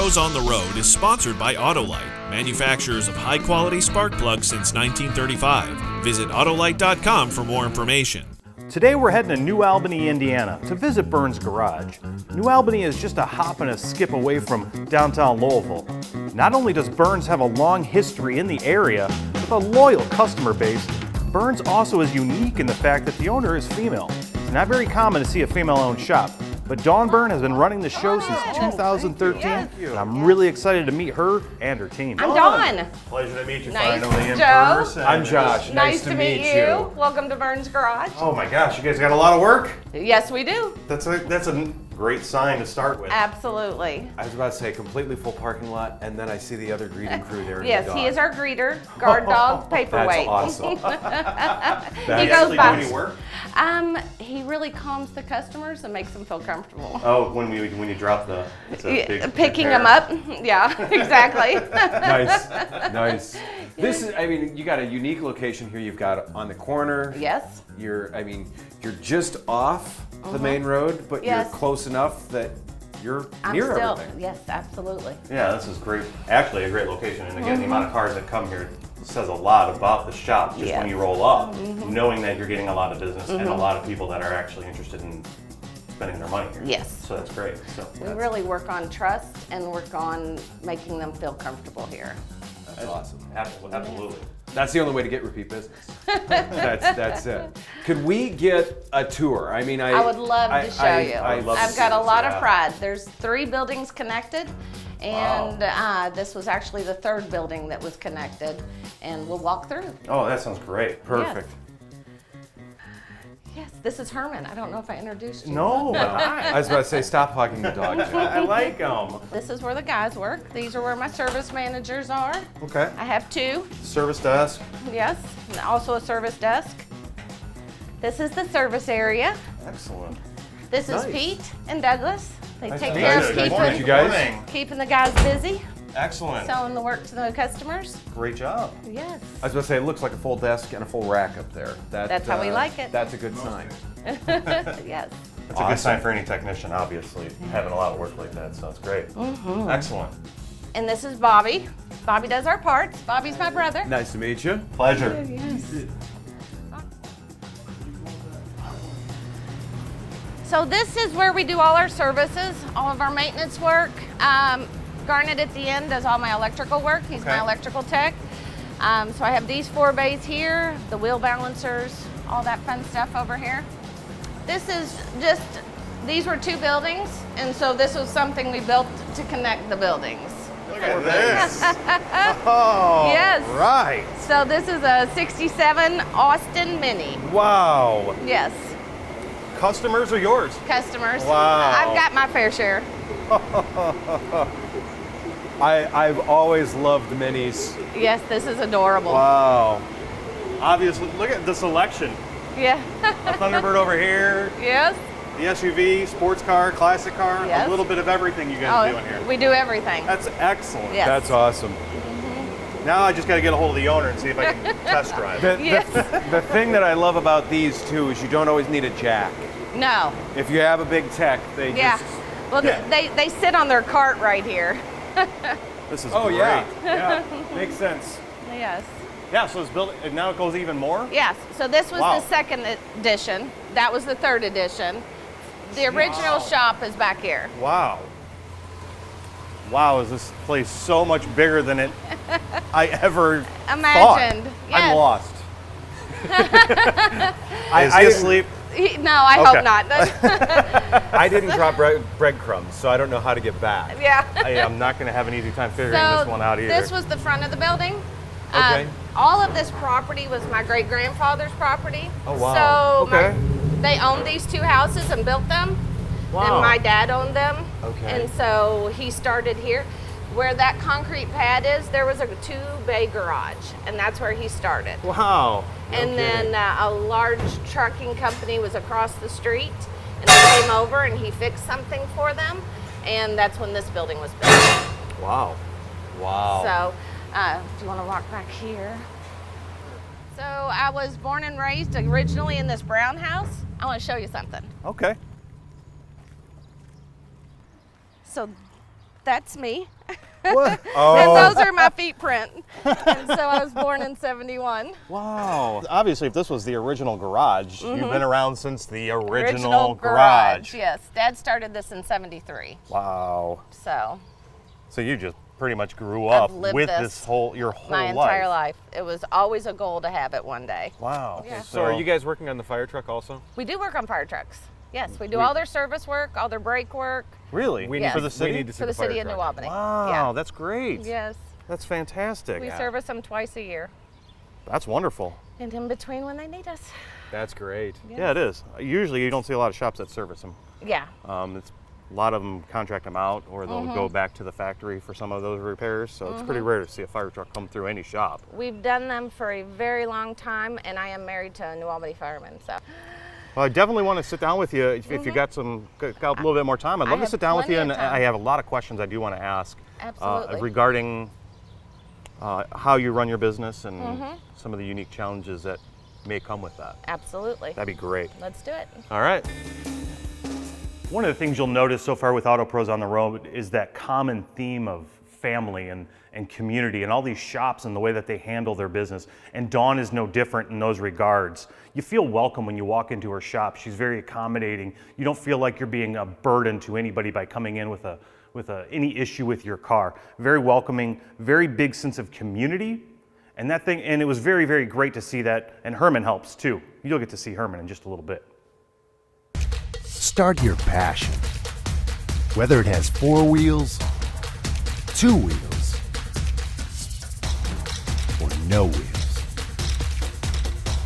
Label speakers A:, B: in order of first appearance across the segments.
A: Pros on the Road is sponsored by Autolite, manufacturers of high-quality spark plugs since 1935. Visit Autolite.com for more information.
B: Today we're heading to New Albany, Indiana to visit Byrne's garage. New Albany is just a hop and a skip away from downtown Louisville. Not only does Byrne's have a long history in the area with a loyal customer base, Byrne's also is unique in the fact that the owner is female. It's not very common to see a female-owned shop, but Dawn Byrne has been running the show since 2013, and I'm really excited to meet her and her team.
C: I'm Dawn.
B: Pleasure to meet you
C: Nice,
B: finally in
C: Joe.
B: person.
D: I'm Josh.
C: Nice to meet you. Welcome to Byrne's Garage.
B: Oh my gosh, you guys got a lot of work?
C: Yes, we do.
B: That's a great sign to start with.
C: Absolutely.
D: I was about to say completely full parking lot, and then I see the other greeting crew there.
C: Yes, he is our greeter, guard dog, paperweight.
D: That's awesome.
C: He
B: Does
C: goes
B: he
C: by.
B: do any work?
C: He really calms the customers and makes them feel comfortable.
B: Oh, when you drop the it's a big
C: Picking
B: pair.
C: them up. Yeah, exactly.
D: Nice, nice. This is, I mean, you got a unique location here. You've got on the corner.
C: Yes.
D: You're just off the main road, but
C: Yes.
D: you're close enough that you're
C: I'm
D: near
C: still,
D: everything.
C: yes, absolutely.
B: Yeah, this is great. Actually, a great location. And again, the amount of cars that come here says a lot about the shop just when you roll up, knowing that you're getting a lot of business and a lot of people that are actually interested in spending their money here.
C: Yes.
B: So that's great. So
C: We really work on trust and work on making them feel comfortable here.
D: That's awesome.
B: Absolutely.
D: That's the only way to get repeat business. That's it. Could we get a tour? I mean,
C: I would love to show you.
D: I'd love to
C: I've
D: see
C: got a
D: this,
C: lot
D: yeah.
C: of pride. There's 3 buildings connected, and this was actually the 3rd building that was connected, and we'll walk through.
B: Oh, that sounds great.
D: Perfect.
C: Yes, this is Herman. I don't know if I introduced you.
B: No,
D: I was about to say, stop hugging the dog, Jen.
B: I like them.
C: This is where the guys work. These are where my service managers are.
B: Okay.
C: I have 2,
B: Service desk.
C: yes, and also a service desk. This is the service area.
B: Excellent.
C: This is
D: Nice.
C: Pete and Douglas. They
B: Nice
C: take
B: to
C: care
B: meet
C: of
B: you.
D: Nice to meet you guys.
C: keeping the guys busy,
B: Excellent.
C: selling the work to the customers.
B: Great job.
C: Yes.
D: I was about to say, it looks like a full desk and a full rack up there.
C: That's how we like it.
D: That's a good sign.
C: Yes.
B: That's a good sign for any technician, obviously, having a lot of work like that. So it's great. Excellent.
C: And this is Bobby. Bobby does our parts. Bobby's my brother.
D: Nice to meet you.
B: Pleasure.
C: Yes. So this is where we do all our services, all of our maintenance work. Garnet at the end does all my electrical work. He's my
B: Okay.
C: electrical tech. So I have these 4 bays here, the wheel balancers, all that fun stuff over here. This is just, these were 2 buildings, and so this was something we built to connect the buildings.
B: Look at this. Oh,
C: Yes.
B: right.
C: So this is a 67 Austin Mini.
B: Wow.
C: Yes,
B: Customers are yours.
C: customers.
B: Wow.
C: I've got my fair share.
D: I've always loved the minis.
C: Yes, this is adorable.
B: Wow. Obviously, look at the selection.
C: Yeah.
B: A Thunderbird over here,
C: Yes.
B: the SUV, sports car, classic car,
C: Yes.
B: a little bit of everything you guys do in here.
C: We do everything.
B: That's excellent.
C: Yes.
D: That's awesome.
B: Now I just got to get a hold of the owner and see if I can test drive.
C: Yes.
D: The thing that I love about these too is you don't always need a jack.
C: No.
D: If you have a big tech, they
C: Yeah.
D: just.
C: Well,
B: Yeah.
C: they sit on their cart right here.
B: This is
D: Oh
B: great.
D: yeah, makes sense.
C: Yes.
B: Yeah, so it's built, and now it goes even more?
C: Yes. So this was
B: Wow.
C: the 2nd edition. That was the 3rd edition. The original shop is back here.
B: Wow. Wow, is this place so much bigger than I ever
C: Imagined.
B: thought?
C: Yes.
D: I'm lost.
B: Is he asleep?
C: No, I
B: Okay.
C: hope not.
D: I didn't drop breadcrumbs, so I don't know how to get back.
C: Yeah.
B: I'm not going to have an easy time figuring this one out either.
C: This was the front of the building.
D: Okay.
C: All of this property was my great-grandfather's property.
D: Oh, wow.
C: So
D: Okay.
C: they owned these 2 houses and built them.
B: Wow.
C: And my dad owned them.
D: Okay.
C: And so he started here. Where that concrete pad is, there was a 2-bay garage, and that's where he started.
B: Wow.
C: And then a large trucking company was across the street, and he came over and he fixed something for them, and that's when this building was built.
B: Wow.
D: Wow.
C: So, do you want to walk back here? So I was born and raised originally in this brown house. I want to show you something.
B: Okay.
C: So That's me.
B: What?
C: And those are my feet print. And so I was born in 71.
B: Wow. Obviously, if this was the original garage, you've been around since the original garage.
C: Yes. Dad started this in 73.
B: Wow.
C: So
B: you just pretty much grew up
C: lived
B: with
C: this
B: your whole
C: my
B: life.
C: entire life. It was always a goal to have it one day.
B: Wow.
C: Yeah.
D: So are you guys working on the fire truck also?
C: We do work on fire trucks. Yes, we do all their service work, all their brake work.
B: Really?
C: Yes.
B: For the city?
D: We need to see
C: For the
D: fire
C: city of
D: truck.
C: New Albany.
B: Wow,
C: Yeah.
B: that's great.
C: Yes.
B: That's fantastic.
C: We service them twice a year.
B: That's wonderful.
C: And in between when they need us.
D: That's great.
B: Yeah, it is. Usually you don't see a lot of shops that service them.
C: Yeah.
B: It's a lot of them contract them out, or they'll go back to the factory for some of those repairs. So it's pretty rare to see a fire truck come through any shop.
C: We've done them for a very long time, and I am married to a New Albany fireman, so.
B: Well, I definitely want to sit down with you if you got a little bit more time. I'd love to
C: have
B: sit down with you,
C: plenty
B: and
C: of time.
B: I have a lot of questions I do want to ask
C: Absolutely.
B: regarding how you run your business and some of the unique challenges that may come with that.
C: Absolutely.
B: That'd be great.
C: Let's do it.
B: All right. One of the things you'll notice so far with Auto Pros on the Road is that common theme of family and community and all these shops and the way that they handle their business. And Dawn is no different in those regards. You feel welcome when you walk into her shop. She's very accommodating. You don't feel like you're being a burden to anybody by coming in with any issue with your car. Very welcoming, very big sense of community. And it was very, very great to see that. And Herman helps too. You'll get to see Herman in just a little bit.
E: Start your passion. Whether it has 4 wheels, 2 wheels, or no wheels.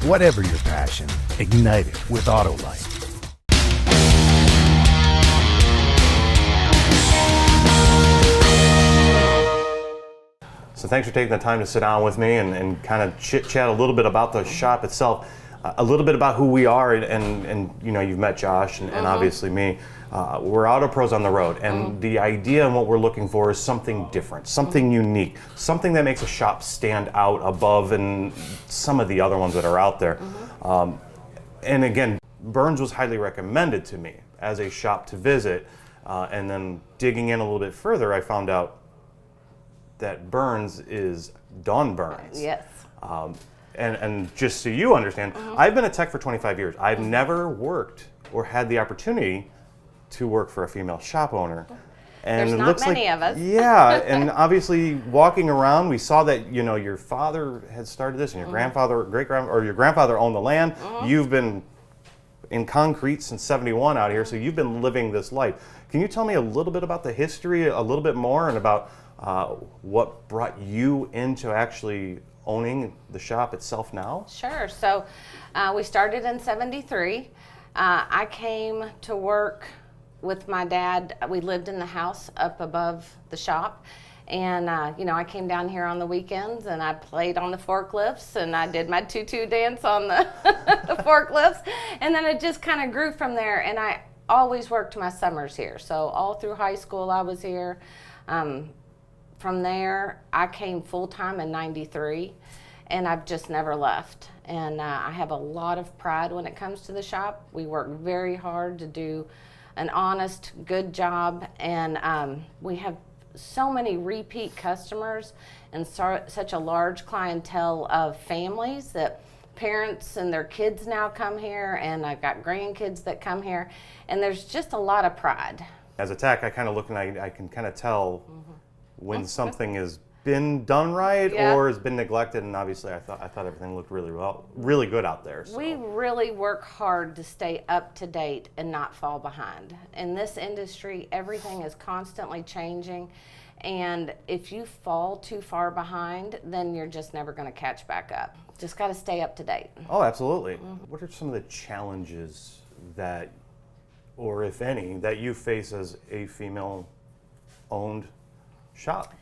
E: Whatever your passion, ignite it with Autolite.
B: So thanks for taking the time to sit down with me and kind of chit-chat a little bit about the shop itself, a little bit about who we are, and you know, you've met Josh and obviously me. We're Auto Pros on the Road, and the idea and what we're looking for is something different, something unique, something that makes a shop stand out above and some of the other ones that are out there. And again, Byrne's was highly recommended to me as a shop to visit, and then digging in a little bit further, I found out that Byrne's is Dawn Byrne's.
C: Yes.
B: And just so you understand, I've been a tech for 25 years. I've never worked or had the opportunity to work for a female shop your And
C: There's
B: it
C: not
B: looks
C: many
B: like,
C: of us.
B: Yeah, and obviously walking around, we saw that your father had started this, and your grandfather, your grandfather owned the land. You've been in concrete since '71 out here, so you've been living this life. Can you tell me a little bit about the history, a little bit more, and about what brought you into actually owning the shop itself now?
C: Sure. So we started in '73. I came to work with my dad. We lived in the house up above the shop. And, I came down here on the weekends and I played on the forklifts and I did my tutu dance on the, the forklifts. And then it just kind of grew from there. And I always worked my summers here. So all through high school I was here. From there, I came full-time in '93 and I've just never left. And I have a lot of pride when it comes to the shop. We work very hard to do an honest, good job. And we have so many repeat customers and such a large clientele of families that parents and their kids now come here, and I've got grandkids that come here, and there's just a lot of pride.
B: As a tech, I kind of look and I can kind of tell when something has been done right or has been neglected, and obviously I thought everything looked really good out there. So.
C: We really work hard to stay up to date and not fall behind. In this industry, everything is constantly changing, and if you fall too far behind, then you're just never going to catch back up. Just got to stay up to date.
B: Oh, absolutely. What are some of the challenges that, or if any, that you face as a female-owned shop?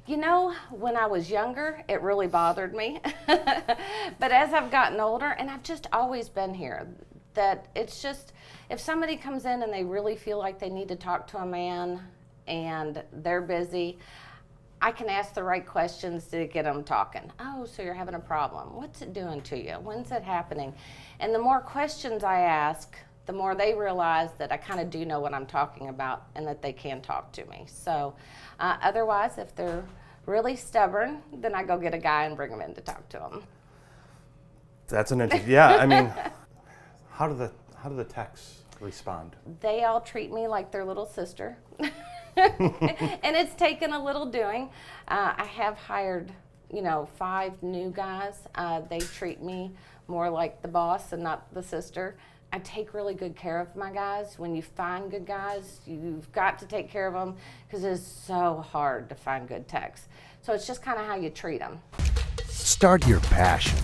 C: When I was younger, it really bothered me. But as I've gotten older, and I've just always been here, that it's just, if somebody comes in and they really feel like they need to talk to a man and they're busy, I can ask the right questions to get them talking. Oh, so you're having a problem. What's it doing to you? When's it happening? And the more questions I ask, the more they realize that I kind of do know what I'm talking about and that they can talk to me. So otherwise, if they're really stubborn, then I go get a guy and bring them in to talk to them.
B: That's an interesting, yeah, I mean, how do the techs respond?
C: They all treat me like their little sister. And it's taken a little doing. I have hired, 5 new guys. They treat me more like the boss and not the sister. I take really good care of my guys. When you find good guys, you've got to take care of them because it is so hard to find good techs. So it's just kind of how you treat them.
E: Start your passion.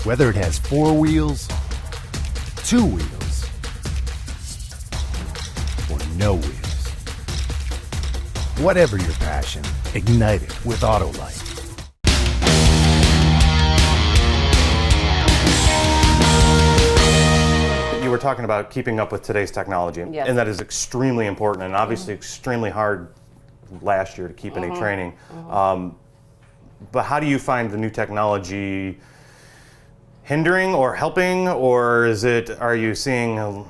E: Whether it has 4 wheels, 2 wheels, or no wheels. Whatever your passion, ignite it with Autolite.
B: You were talking about keeping up with today's technology,
C: Yes.
B: and that is extremely important and obviously extremely hard last year to keep any training. But how do you find the new technology hindering or helping, or are you seeing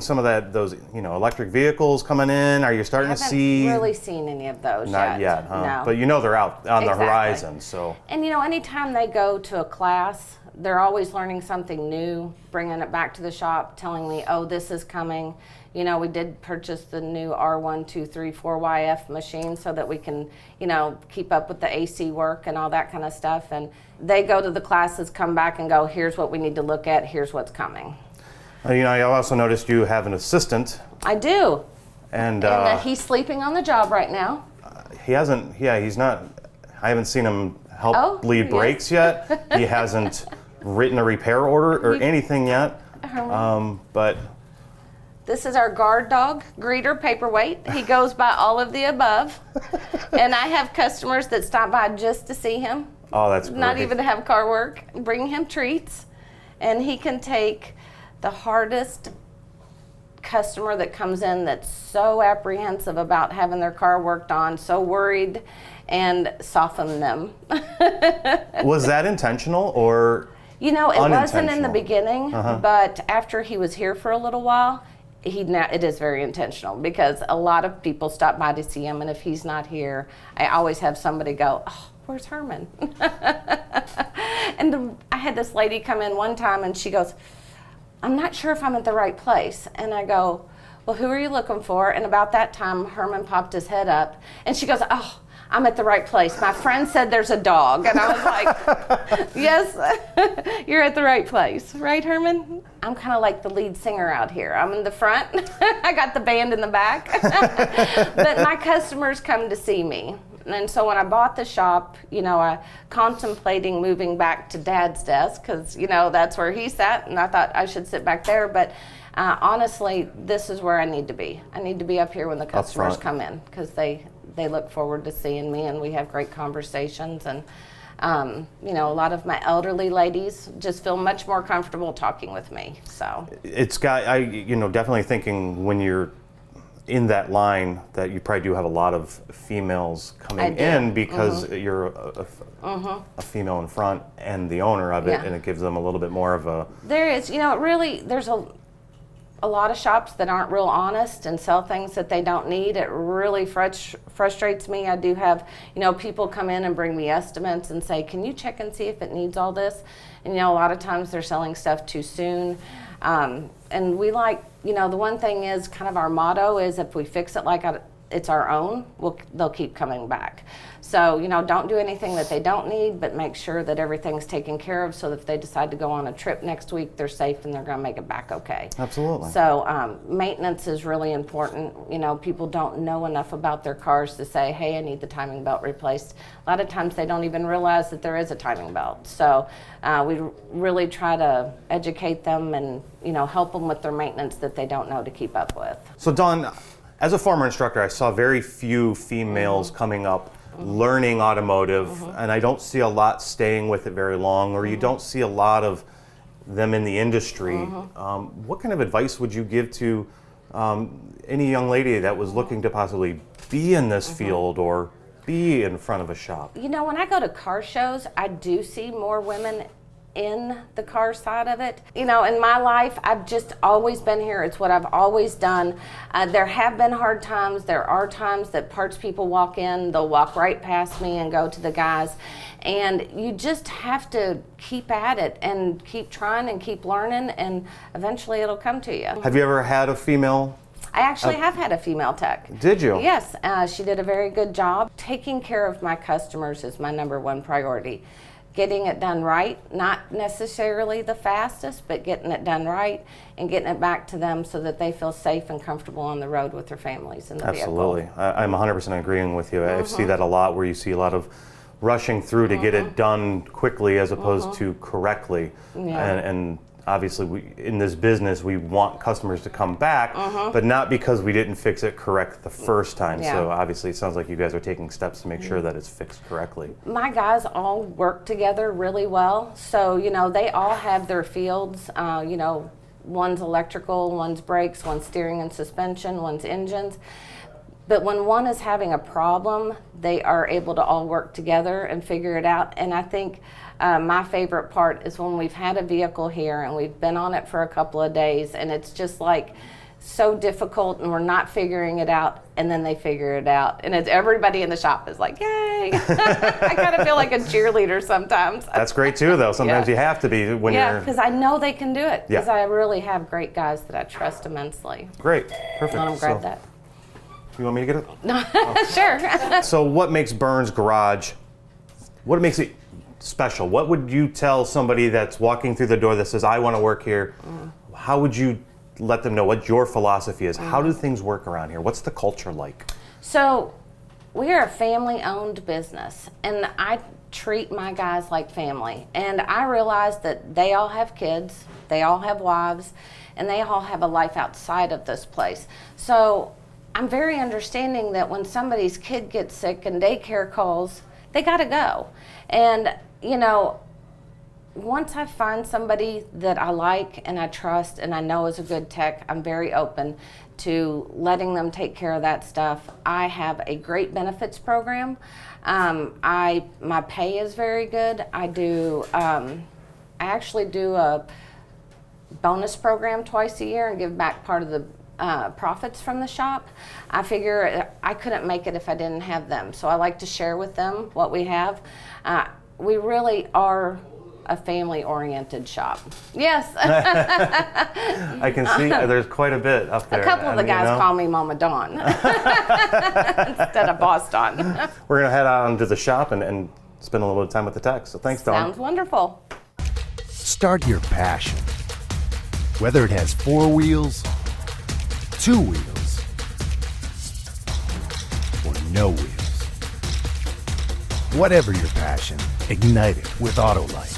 B: some of those electric vehicles coming in? Are you starting to see?
C: I haven't really seen any of those
B: Not yet, huh?
C: No.
B: But they're out on the
C: Exactly.
B: horizon, so.
C: And anytime they go to a class, they're always learning something new, bringing it back to the shop, telling me, oh, this is coming. We did purchase the new R1234YF machine so that we can, keep up with the AC work and all that kind of stuff. And they go to the classes, come back and go, here's what we need to look at, here's what's coming.
B: I also noticed you have an assistant.
C: I do.
B: And
C: He's sleeping on the job right now.
B: he's not, I haven't seen him help bleed
C: yes.
B: brakes yet. He hasn't written a repair order or anything yet. But
C: this is our guard dog, greeter, paperweight. He goes by all of the above. And I have customers that stop by just to see him.
B: oh, that's great.
C: Not even to have car work, bring him treats. And he can take the hardest customer that comes in that's so apprehensive about having their car worked on, so worried, and soften them.
B: Was that intentional or
C: It wasn't in the
B: unintentional?
C: beginning, but after he was here for a little while, it is very intentional because a lot of people stop by to see him, and if he's not here, I always have somebody go, oh, where's Herman? And I had this lady come in one time and she goes, I'm not sure if I'm at the right place. And I go, well, who are you looking for? And about that time, Herman popped his head up and she goes, oh, I'm at the right place. My friend said there's a dog. And I was like, yes, you're at the right place. Right, Herman? I'm kind of like the lead singer out here. I'm in the front. I got the band in the back. But my customers come to see me. And so when I bought the shop, I contemplating moving back to Dad's desk because, that's where he sat. And I thought I should sit back there. But honestly, this is where I need to be. I need to be up here when the customers come in because they look forward to seeing me and we have great conversations. And, a lot of my elderly ladies just feel much more comfortable talking with me. So
B: it's definitely thinking when you're in that line that you probably do have a lot of females coming in because you're a female in front and the owner of it, and it gives them a little bit more of a.
C: There is, there's a lot of shops that aren't real honest and sell things that they don't need. It really frustrates me. I do have, people come in and bring me estimates and say, can you check and see if it needs all this? And, a lot of times they're selling stuff too soon. And we like, the one thing is kind of our motto is if we fix it like it's our own, they'll keep coming back. So, don't do anything that they don't need, but make sure that everything's taken care of so that if they decide to go on a trip next week, they're safe and they're going to make it back okay.
B: Absolutely.
C: So maintenance is really important. People don't know enough about their cars to say, hey, I need the timing belt replaced. A lot of times they don't even realize that there is a timing belt. So we really try to educate them and, help them with their maintenance that they don't know to keep up with.
B: So Dawn, as a former instructor, I saw very few females coming up learning automotive, and I don't see a lot staying with it very long, or you don't see a lot of them in the industry. What kind of advice would you give to any young lady that was looking to possibly be in this field or be in front of a shop?
C: When I go to car shows, I do see more women in the car side of it. You know, in my life, I've just always been here. It's what I've always done. There have been hard times. There are times that parts people walk in, they'll walk right past me and go to the guys. And you just have to keep at it and keep trying and keep learning, and eventually it'll come to you.
B: Have you ever had a female?
C: I actually have had a female tech.
B: Did you?
C: Yes, she did a very good job. Taking care of my customers is my #1 priority. Getting it done right, not necessarily the fastest, but getting it done right and getting it back to them so that they feel safe and comfortable on the road with their families in the
B: Absolutely.
C: vehicle.
B: I'm 100% agreeing with you. I see that a lot, where you see a lot of rushing through to get it done quickly as opposed to correctly.
C: Yeah.
B: And obviously, in this business, we want customers to come back, but not because we didn't fix it correct the first time.
C: Yeah.
B: So obviously, it sounds like you guys are taking steps to make sure that it's fixed correctly.
C: My guys all work together really well. So, you know, they all have their fields. You know, one's electrical, one's brakes, one's steering and suspension, one's engines. But when one is having a problem, they are able to all work together and figure it out. And I think my favorite part is when we've had a vehicle here and we've been on it for a couple of days, and it's just like so difficult and we're not figuring it out, and then they figure it out. And it's, everybody in the shop is like, yay! I kind of feel like a cheerleader sometimes.
B: That's great too, though. Sometimes you have to be when you're...
C: because I know they can do it. Because
B: Yeah.
C: I really have great guys that I trust immensely.
B: Great. Perfect.
C: Let them grab that.
B: You want me to get it?
C: Sure.
B: So what makes Byrne's Garage, what makes it special? What would you tell somebody that's walking through the door that says, I want to work here? How would you let them know what your philosophy is? How do things work around here? What's the culture like?
C: So we are a family-owned business, and I treat my guys like family. And I realize that they all have kids, they all have wives, and they all have a life outside of this place. So I'm very understanding that when somebody's kid gets sick and daycare calls, they gotta go. And, you know, once I find somebody that I like and I trust and I know is a good tech, I'm very open to letting them take care of that stuff. I have a great benefits program. My pay is very good. I actually do a bonus program twice a year and give back part of the profits from the shop. I figure I couldn't make it if I didn't have them, so I like to share with them what we have. We really are a family-oriented shop. Yes.
B: I can see there's quite a bit up there.
C: A couple of the guys call me Mama Dawn instead of Boss Dawn.
B: We're going to head out into the shop and spend a little bit of time with the tech. So thanks, Dawn.
C: Sounds wonderful.
E: Start your passion. Whether it has 4 wheels, 2 wheels, or no wheels. Whatever your passion, ignite it with Autolite.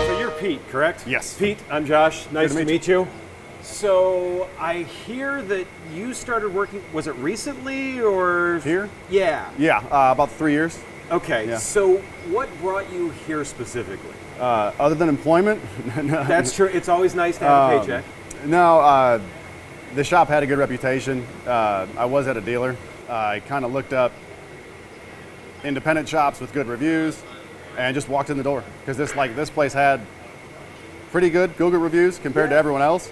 F: So you're Pete, correct?
G: Yes.
F: Pete, I'm Josh. Nice
G: Good
F: to meet you. So I hear that you started working, was it recently or?
G: Here?
F: Yeah.
G: Yeah, about 3 years.
F: Okay,
G: Yeah.
F: so what brought you here specifically?
G: Other than employment,
F: That's true, it's always nice to have a paycheck.
G: no, the shop had a good reputation. I was at a dealer. I kind of looked up independent shops with good reviews and just walked in the door because this place had pretty good Google reviews compared to everyone else.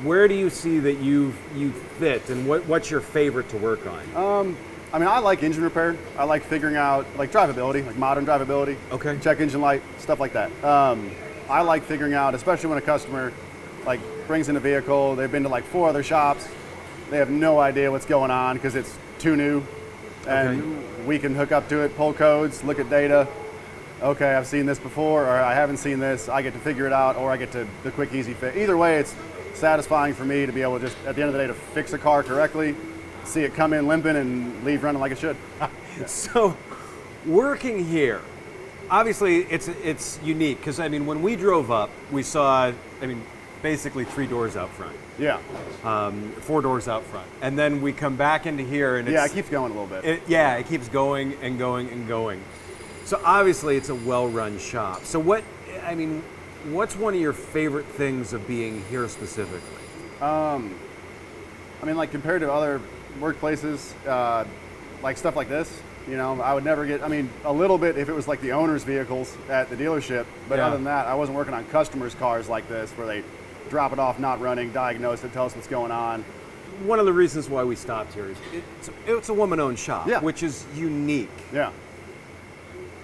F: Where do you see that you fit, and what's your favorite to work on?
G: I mean, I like engine repair. I like figuring out like drivability, like modern drivability.
F: Okay.
G: Check engine light, stuff like that. I like figuring out, especially when a customer like brings in a vehicle, they've been to like 4 other shops, they have no idea what's going on because it's too new, and we can hook up to it, pull codes, look at data. Okay, I've seen this before, or I haven't seen this. I get to figure it out, or I get to the quick, easy fix. Either way, it's satisfying for me to be able to just, at the end of the day, to fix a car correctly, see it come in limping and leave running like it should.
F: So, working here, obviously it's unique because I mean when we drove up, we saw basically 3 doors out front.
G: Yeah.
F: 4 doors out front, and then we come back into here and
G: Yeah, it keeps going a little bit.
F: it keeps going and going and going. So obviously it's a well-run shop. So what's one of your favorite things of being here specifically?
G: I mean, like compared to other workplaces, like stuff like this. You know, I would never get, I mean, a little bit if it was like the owner's vehicles at the dealership, but
F: Yeah.
G: other than that, I wasn't working on customers' cars like this where they drop it off not running, diagnose it, tell us what's going on.
F: One of the reasons why we stopped here is it's a woman-owned shop,
G: Yeah.
F: which is unique.
G: Yeah.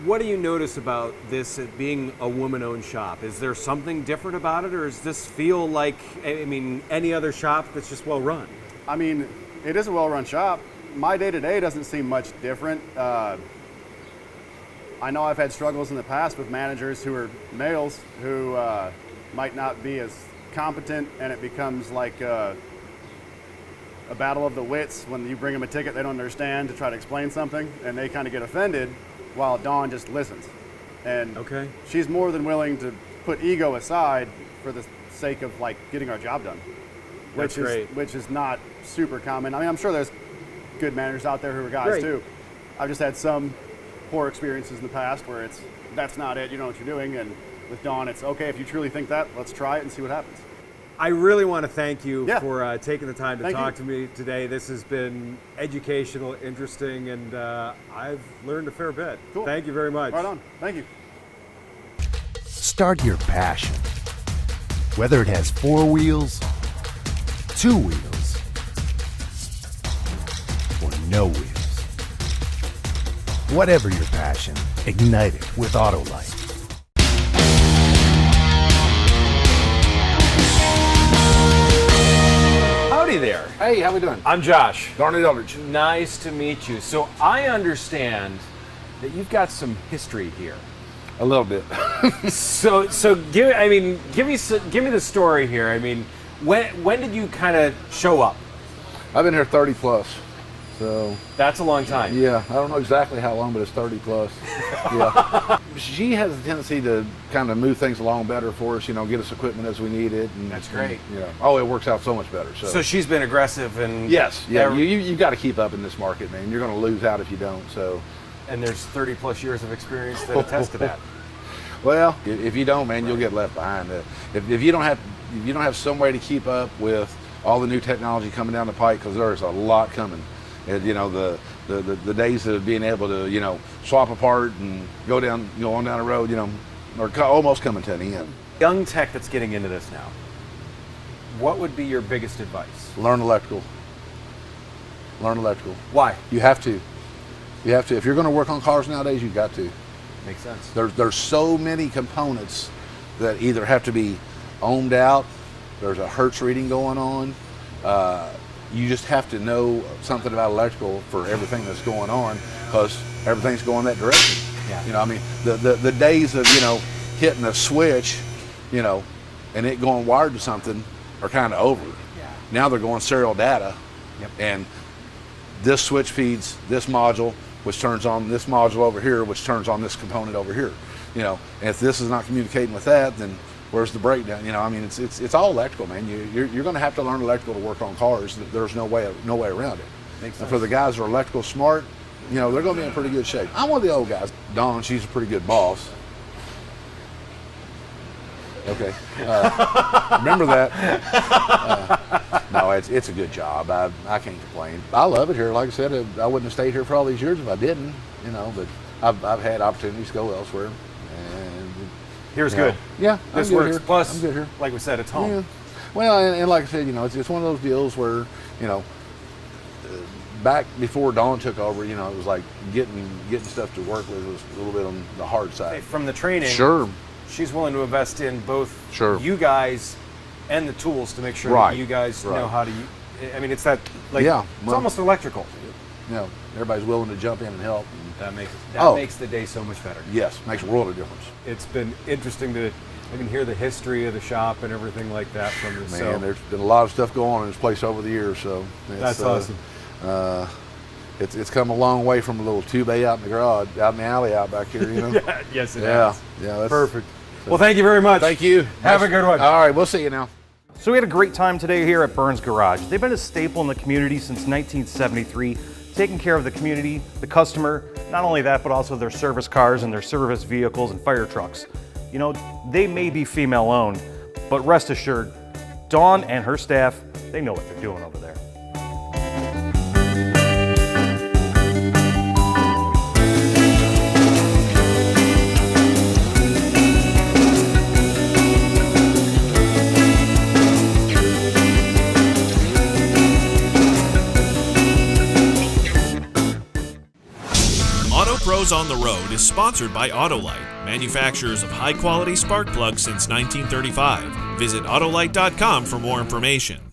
F: What do you notice about this being a woman-owned shop? Is there something different about it, or does this feel like, I mean, any other shop that's just well-run?
G: I mean, it is a well-run shop. My day-to-day doesn't seem much different. I know I've had struggles in the past with managers who are males who might not be as competent, and it becomes like a battle of the wits when you bring them a ticket they don't understand to try to explain something, and they kind of get offended while Dawn just listens. And
F: Okay.
G: she's more than willing to put ego aside for the sake of like getting our job done,
F: That's great.
G: which is not super common. I mean, I'm sure there's good managers out there who are guys
F: Great.
G: too. I've just had some poor experiences in the past where that's not it, you know what you're doing, and with Dawn it's okay, if you truly think that, let's try it and see what happens.
F: I really want to thank you
G: Yeah.
F: for taking the time to
G: Thank
F: talk
G: you.
F: to me today. This has been educational, interesting, and I've learned a fair bit.
G: Cool.
F: Thank you very much.
G: Right on, thank you.
E: Start your passion. Whether it has 4 wheels, 2 wheels, or no wheels. Whatever your passion, ignite it with Autolite.
D: Howdy there.
H: Hey, how we doing?
D: I'm Josh.
H: Darnell Eldridge.
D: Nice to meet you. So I understand that you've got some history here.
H: A little bit.
D: So give me the story here. I mean, when did you kind of show up?
H: I've been here 30 plus. So,
D: That's a long time.
H: yeah, I don't know exactly how long, but it's 30 plus. Yeah. She has a tendency to kind of move things along better for us, you know, get us equipment as we need it. And,
D: That's great.
H: And, yeah. Oh, it works out so much better. So,
D: So she's been aggressive and
H: yes, yeah,
D: every-
H: you got to keep up in this market, man. You're going to lose out if you don't. So,
D: and there's 30 plus years of experience that attest to that.
H: well, if you don't, man, you'll get left behind. If you don't have some way to keep up with all the new technology coming down the pike, because there's a lot coming. And, you know, the days of being able to, you know, swap apart and go on down the road, you know, are almost coming to an end.
D: Young tech that's getting into this now, what would be your biggest advice?
H: Learn electrical. Learn electrical.
D: Why?
H: You have to. You have to. If you're going to work on cars nowadays, you've got to.
D: Makes sense.
H: There's so many components that either have to be ohmed out. There's a hertz reading going on. You just have to know something about electrical for everything that's going on, because everything's going that direction.
D: Yeah.
H: You know, I mean, the days of, you know, hitting a switch, you know, and it going wired to something are kind of over.
D: Yeah.
H: Now they're going serial data,
D: Yep.
H: and this switch feeds this module, which turns on this module over here, which turns on this component over here. You know, and if this is not communicating with that, then where's the breakdown? You know, I mean, it's all electrical, man. You're going to have to learn electrical to work on cars. There's no way around it.
D: Makes
H: And for the guys who are electrical smart, you know, they're going to be in pretty good shape. I'm one of the old guys. Dawn, she's a pretty good boss. Okay, remember that. No, it's a good job. I can't complain. I love it here. Like I said, I wouldn't have stayed here for all these years if I didn't. You know, but I've had opportunities to go elsewhere. And
D: Here's
H: you know,
D: good.
H: Yeah,
D: This
H: I'm good
D: works.
H: here.
D: Plus,
H: I'm good here.
D: like we said, it's home.
H: Yeah. Well, and like I said, you know, it's one of those deals where, you know, back before Dawn took over, you know, it was like getting stuff to work with was a little bit on the hard side.
D: From the training,
H: Sure.
D: she's willing to invest in both
H: Sure.
D: you guys and the tools to make sure
H: Right.
D: that you guys
H: Right.
D: know how to. I mean, it's that like
H: Yeah,
D: it's
H: well-
D: almost electrical.
H: You know, everybody's willing to jump in and help. And
D: That makes
H: Oh.
D: makes the day so much better.
H: yes, makes a world of difference.
D: It's been interesting to I can hear the history of the shop and everything like that from this.
H: Man,
D: So
H: there's been a lot of stuff going on in this place over the years, so
D: that's awesome.
H: It's come a long way from a little 2-bay out in the garage, out in the alley out back here, you know.
D: Yeah, yes, it
H: Yeah,
D: has.
H: yeah, that's
D: Perfect. Well, thank you very much.
H: Thank you.
D: Have a good one.
H: All right, we'll see you now.
B: So we had a great time today here at Byrne's Garage. They've been a staple in the community since 1973, taking care of the community, the customer, not only that, but also their service cars and their service vehicles and fire trucks. You know, they may be female owned, but rest assured, Dawn and her staff, they know what they're doing over there.
A: Auto Pros on the Road is sponsored by Autolite, manufacturers of high-quality spark plugs since 1935. Visit Autolite.com for more information.